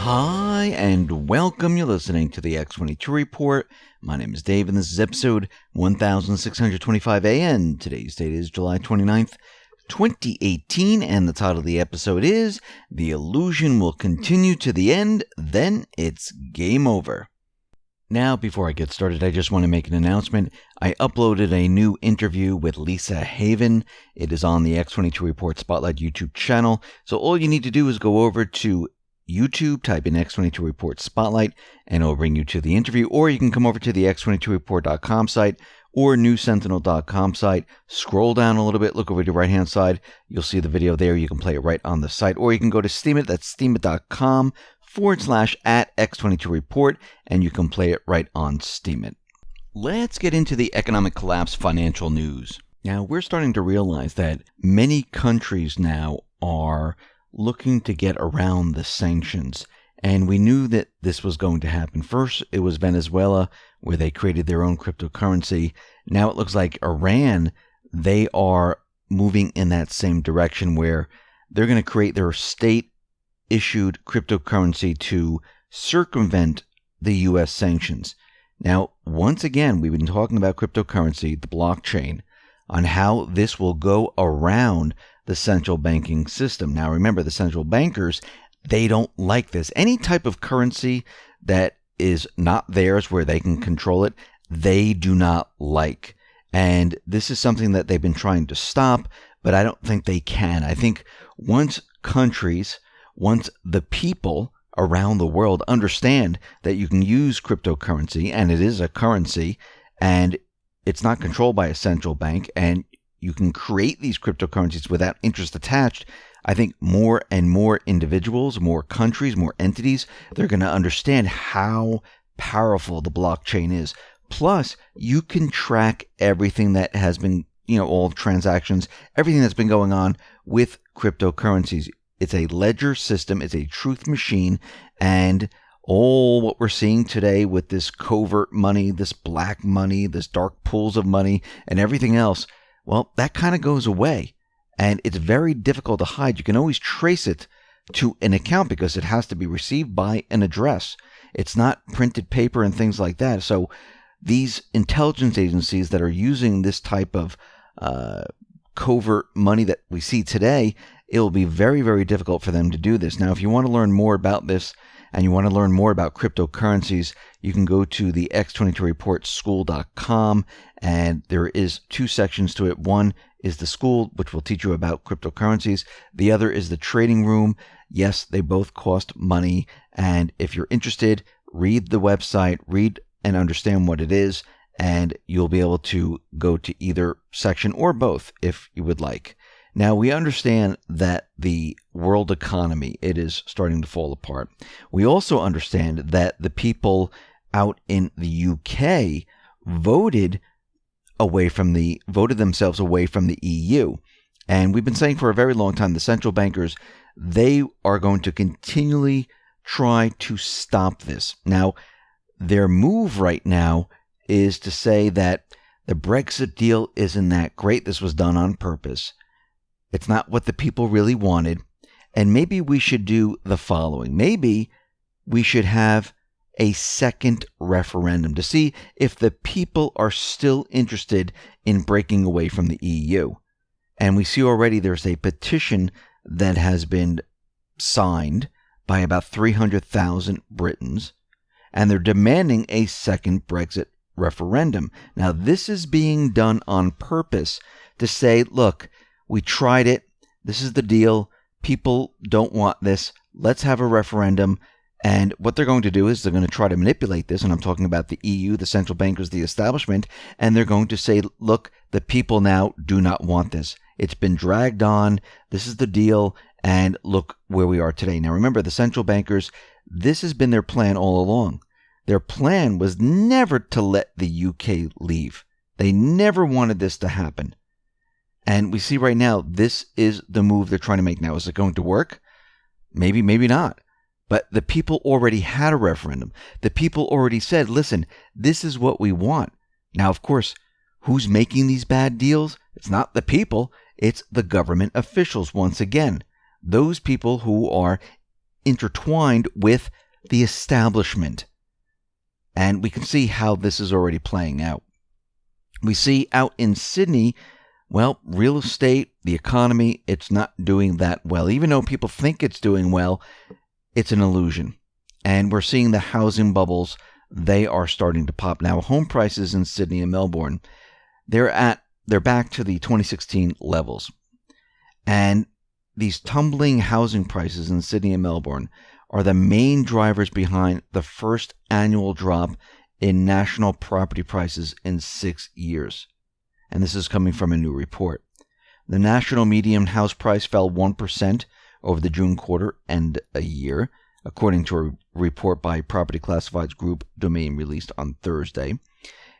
Hi, and welcome. You're listening to the X22 Report. My name is Dave, and this is episode 1625 AN. Today's date is July 29th, 2018, and the title of the episode is The Illusion Will Continue to the End, Then It's Game Over. Now, before I get started, I just want to make an announcement. I uploaded a new interview with Lisa Haven. It is on the X22 Report Spotlight YouTube channel. So all you need to do is go over to YouTube, type in X22 Report Spotlight, and it'll bring you to the interview. Or you can come over to the X22Report.com site or newsentinel.com site. Scroll down a little bit, look over to the right-hand side. You'll see the video there. You can play it right on the site. Or you can go to Steemit, that's steemit.com/@X22Report, and you can play it right on Steemit. Let's get into the economic collapse financial news. Now, we're starting to realize that many countries now are looking to get around the sanctions. And we knew that this was going to happen. First, it was Venezuela, where they created their own cryptocurrency. Now it looks like Iran, they are moving in that same direction where they're going to create their state-issued cryptocurrency to circumvent the U.S. sanctions. Now, once again, we've been talking about cryptocurrency, the blockchain, on how this will go around the central banking system. Now, remember, the central bankers, they don't like this. Any type of currency that is not theirs, where they can control it, they do not like. And this is something that they've been trying to stop, but I don't think they can. I think once the people around the world understand that you can use cryptocurrency, and it is a currency, and it's not controlled by a central bank, and you can create these cryptocurrencies without interest attached, I think more and more individuals, more countries, more entities, they're going to understand how powerful the blockchain is. Plus, you can track everything that has been, all transactions, everything that's been going on with cryptocurrencies. It's a ledger system, it's a truth machine, and all what we're seeing today with this covert money, this black money, this dark pools of money, and everything else, well, that kind of goes away, and it's very difficult to hide. You can always trace it to an account because it has to be received by an address. It's not printed paper and things like that. So these intelligence agencies that are using this type of covert money that we see today, it will be very, very difficult for them to do this. Now, if you want to learn more about this and you want to learn more about cryptocurrencies, you can go to the X22reportschool.com, and there is two sections to it. One is the school, which will teach you about cryptocurrencies. The other is the trading room. Yes, they both cost money, and if you're interested, read the website, read and understand what it is, and you'll be able to go to either section or both if you would like. Now, we understand that the world economy, it is starting to fall apart. We also understand that the people out in the UK voted themselves away from the EU. And we've been saying for a very long time, the central bankers, they are going to continually try to stop this. Now, their move right now is to say that the BREXIT deal isn't that great. This was done on purpose. It's not what the people really wanted. And maybe we should do the following. Maybe we should have a second referendum to see if the people are still interested in breaking away from the EU. And we see already there's a petition that has been signed by about 300,000 Britons, and they're demanding a second Brexit referendum. Now, this is being done on purpose to say, look, we tried it. This is the deal. People don't want this. Let's have a referendum. And what they're going to do is they're going to try to manipulate this. And I'm talking about the EU, the central bankers, the establishment. And they're going to say, look, the people now do not want this. It's been dragged on. This is the deal. And look where we are today. Now, remember, the central bankers, this has been their plan all along. Their plan was never to let the UK leave. They never wanted this to happen. And we see right now, this is the move they're trying to make. Now, is it going to work? Maybe, maybe not. But the people already had a referendum. The people already said, listen, this is what we want. Now, of course, who's making these bad deals? It's not the people. It's the government officials once again. Those people who are intertwined with the establishment. And we can see how this is already playing out. We see out in Sydney, well, real estate, the economy, it's not doing that well. Even though people think it's doing well, it's an illusion. And we're seeing the housing bubbles, they are starting to pop. Now, home prices in Sydney and Melbourne, they're back to the 2016 levels. And these tumbling housing prices in Sydney and Melbourne are the main drivers behind the first annual drop in national property prices in 6 years. And this is coming from a new report. The national median house price fell 1% over the June quarter and a year, according to a report by Property Classifieds Group Domain released on Thursday.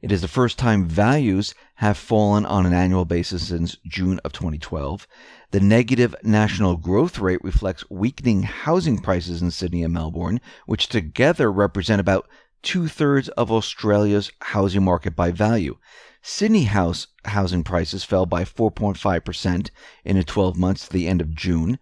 It is the first time values have fallen on an annual basis since June of 2012. The negative national growth rate reflects weakening housing prices in Sydney and Melbourne, which together represent about 2/3 of Australia's housing market by value. Sydney housing prices fell by 4.5% in the 12 months to the end of June.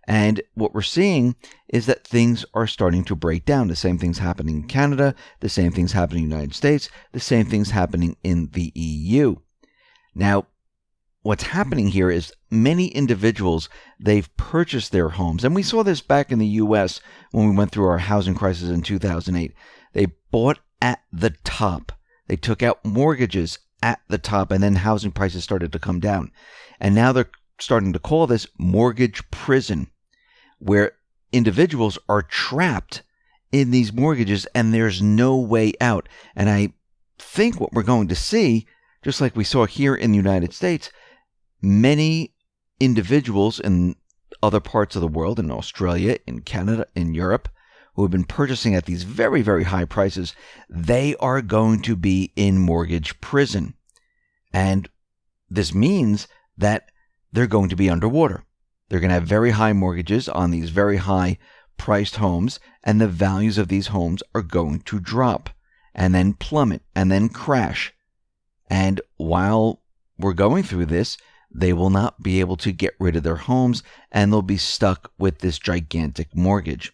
And what we're seeing is that things are starting to break down. The same thing's happening in Canada, the same thing's happening in the United States, the same thing's happening in the EU. Now, what's happening here is many individuals, they've purchased their homes. And we saw this back in the U.S. when we went through our housing crisis in 2008. They bought at the top. They took out mortgages at the top, and then housing prices started to come down. And now they're starting to call this mortgage prison, where individuals are trapped in these mortgages and there's no way out. And I think what we're going to see, just like we saw here in the United States, many individuals in other parts of the world, in Australia, in Canada, in Europe, who have been purchasing at these very, very high prices, they are going to be in mortgage prison. And this means that they're going to be underwater. They're going to have very high mortgages on these very high priced homes, and the values of these homes are going to drop and then plummet and then crash. And while we're going through this, they will not be able to get rid of their homes, and they'll be stuck with this gigantic mortgage.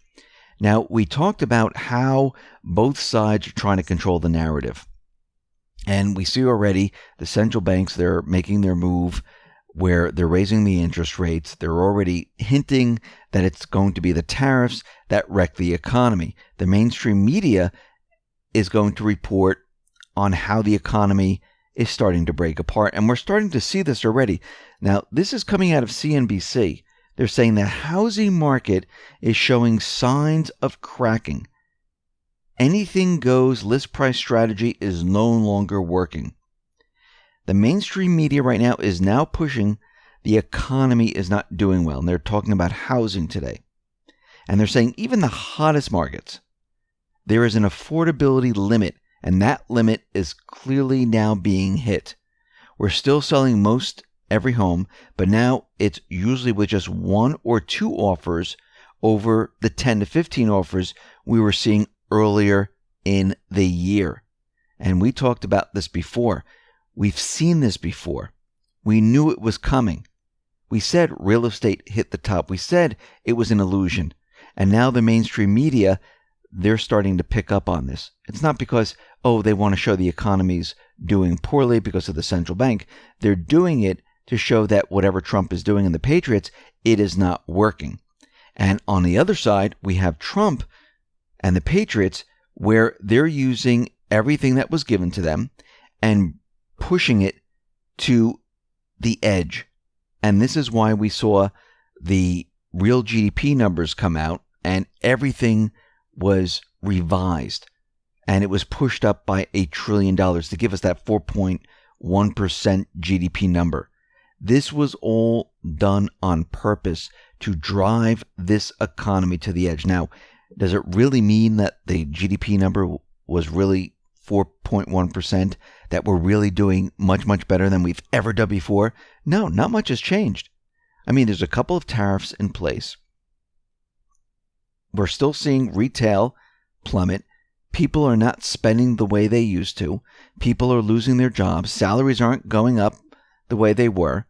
Now, we talked about how both sides are trying to control the narrative. And we see already the central banks, they're making their move where they're raising the interest rates. They're already hinting that it's going to be the tariffs that wreck the economy. The mainstream media is going to report on how the economy is starting to break apart. And we're starting to see this already. Now, this is coming out of CNBC. They're saying the housing market is showing signs of cracking. Anything goes list price strategy is no longer working. The mainstream media right now is now pushing the economy is not doing well. And they're talking about housing today. And they're saying even the hottest markets, there is an affordability limit. And that limit is clearly now being hit. We're still selling most every home, but now it's usually with just 1 or 2 offers over the 10 to 15 offers we were seeing earlier in the year. And we talked about this before. We've seen this before. We knew it was coming. We said real estate hit the top. We said it was an illusion. And now the mainstream media, they're starting to pick up on this. It's not because, they want to show the economy's doing poorly because of the central bank. They're doing it to show that whatever Trump is doing and the Patriots, it is not working. And on the other side, we have Trump and the Patriots, where they're using everything that was given to them and pushing it to the edge. And this is why we saw the real GDP numbers come out and everything was revised. And it was pushed up by $1 trillion to give us that 4.1% GDP number. This was all done on purpose to drive this economy to the edge. Now, does it really mean that the GDP number was really 4.1%, that we're really doing much, much better than we've ever done before? No, not much has changed. I mean, there's a couple of tariffs in place. We're still seeing retail plummet. People are not spending the way they used to. People are losing their jobs. Salaries aren't going up the way they were.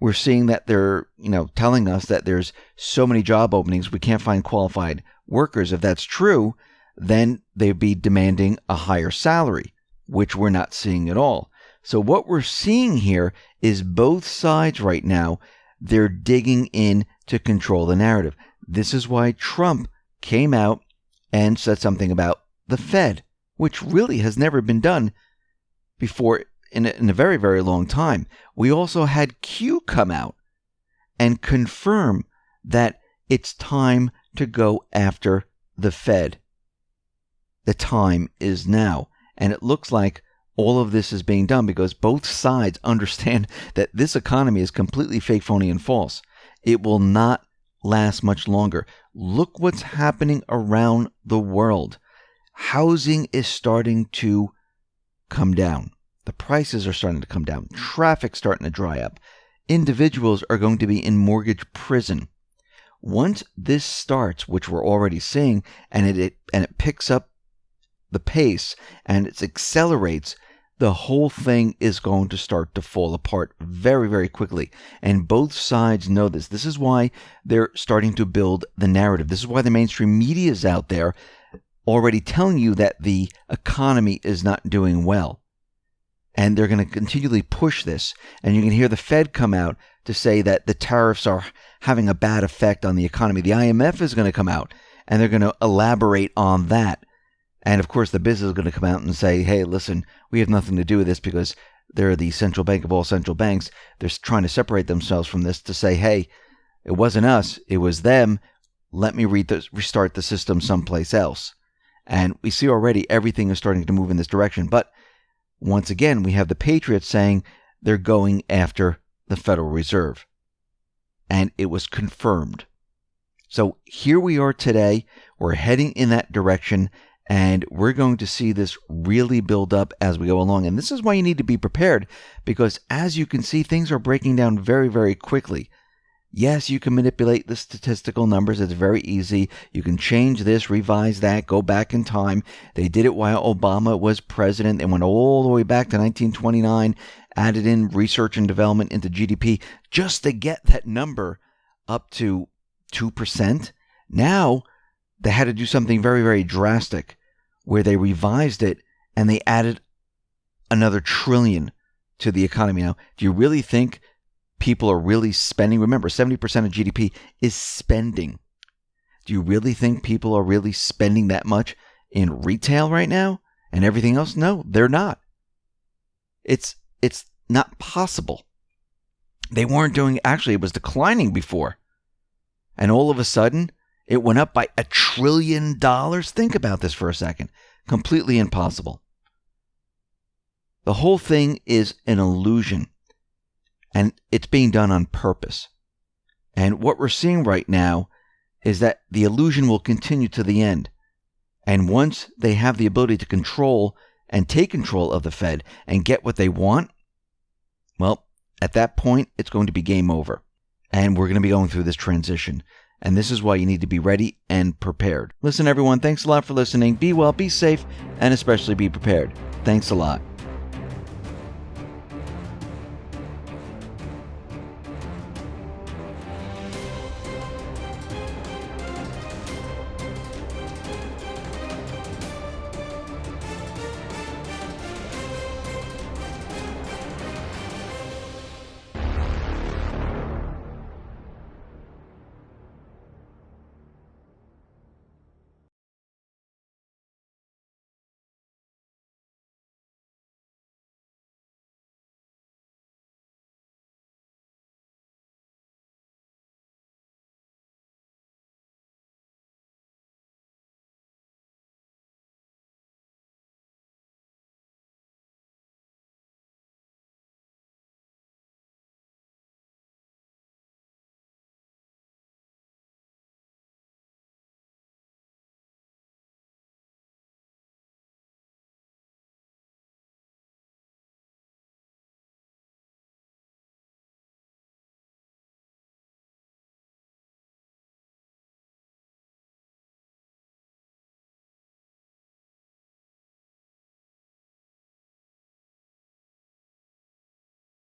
we're seeing that they're, telling us that there's so many job openings, we can't find qualified workers. If that's true, then they'd be demanding a higher salary, which we're not seeing at all. So what we're seeing here is both sides right now, they're digging in to control the narrative. This is why Trump came out and said something about the Fed, which really has never been done before in a very, very long time. We also had Q come out and confirm that it's time to go after the Fed. The time is now. And it looks like all of this is being done because both sides understand that this economy is completely fake, phony, and false. It will not last much longer. Look what's happening around the world. Housing is starting to come down. The prices are starting to come down. Traffic's starting to dry up. Individuals are going to be in mortgage prison. Once this starts, which we're already seeing, and it picks up the pace and it accelerates, the whole thing is going to start to fall apart very, very quickly. And both sides know this. This is why they're starting to build the narrative. This is why the mainstream media is out there already telling you that the economy is not doing well. And they're going to continually push this. And you can hear the Fed come out to say that the tariffs are having a bad effect on the economy. The IMF is going to come out and they're going to elaborate on that. And of course, the business is going to come out and say, hey, listen, we have nothing to do with this because they're the central bank of all central banks. They're trying to separate themselves from this to say, hey, it wasn't us, it was them. Let me restart the system someplace else. And we see already everything is starting to move in this direction. But once again, we have the Patriots saying they're going after the Federal Reserve. And it was confirmed. So here we are today. We're heading in that direction. And we're going to see this really build up as we go along. And this is why you need to be prepared, because as you can see, things are breaking down very, very quickly. Yes, you can manipulate the statistical numbers. It's very easy. You can change this, revise that, go back in time. They did it while Obama was president. They went all the way back to 1929, added in research and development into GDP just to get that number up to 2%. Now, they had to do something very, very drastic where they revised it and they added another trillion to the economy. Now, do you really think people are really spending? Remember, 70% of GDP is spending. Do you really think people are really spending that much in retail right now and everything else? No, they're not. It's not possible. They weren't doing, actually, it was declining before. And all of a sudden, it went up by $1 trillion. Think about this for a second. Completely impossible. The whole thing is an illusion. And it's being done on purpose. And what we're seeing right now is that the illusion will continue to the end. And once they have the ability to control and take control of the Fed and get what they want, well, at that point, it's going to be game over. And we're going to be going through this transition. And this is why you need to be ready and prepared. Listen, everyone, thanks a lot for listening. Be well, be safe, and especially be prepared. Thanks a lot.